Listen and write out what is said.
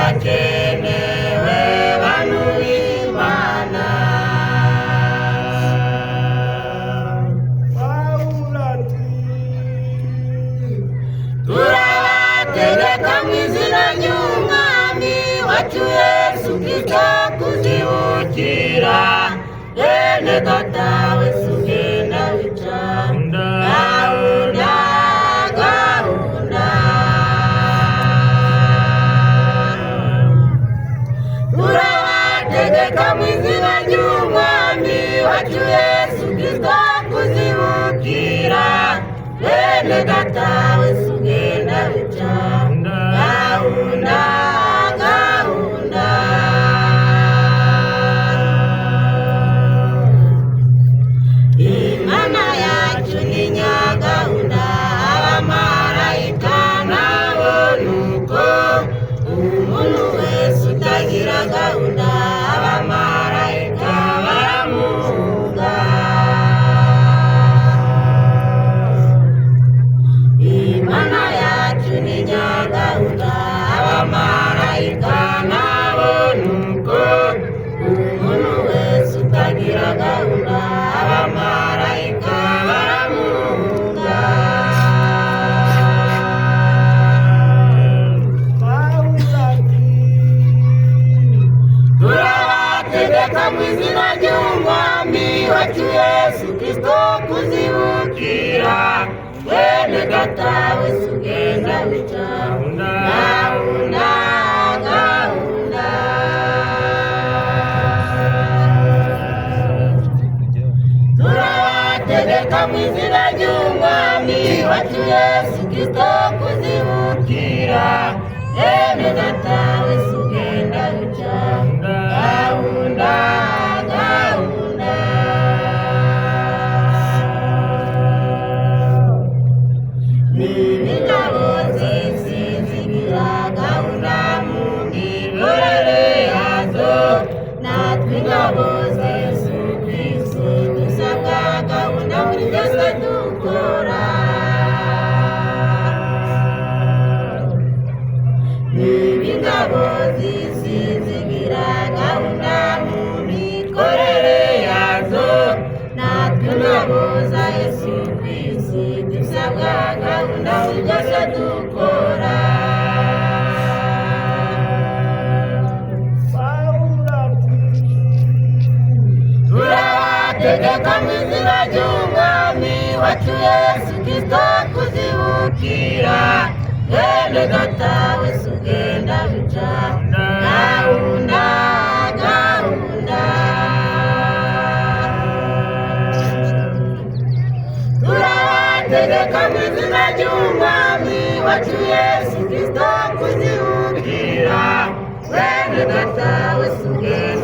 hakenewe bantu b'Imana. Pawulo ati turabategeka mu izina ry'Umwami wacu Yesu Kristo kuzibukira bene data wese ugenda wica gahunda turabategeka mu izina ry'Umwami wacu Yesu Kristo kuzibukira bene data wese ugenda wica gahunda Imana yacu ni nyagahunda, abamarayika nabo nuko, umuntu wese utagira gahunda abamarayika baramuhunga. Imana yacu ni nyagahunda, abamarayika nabo nuko, umuntu wese utagira gahunda abamarayika baramuhunga. Turabategeka mu izina ry'Umwami wacu Yesu Kristo kuzibukira bene data wese ugenda wica gahunda. Turabategeka mu izina ry'Umwami wacu Yesu Kristo kuzibukira bene data wese ugenda wica gahunda. N'ingabo z'isi zigira gahunda mu mikorere yazo, natwe ingabo z'Yesu Kristo dusabwa gahunda muri byose dukora. N'ingabo z'isi zigira gahunda mu mikorere yazo, natwe ingabo za Yesu Kristo dusabwa gahunda muri byose dukora. Turabategeka mu izina ry'Umwami wacu Yesu Kristo kuzibukira bene data wese ugenda wica gahunda. Turabategeka mu izina ry'Umwami wacu Yesu Kristo kuzibukira bene data wese ugenda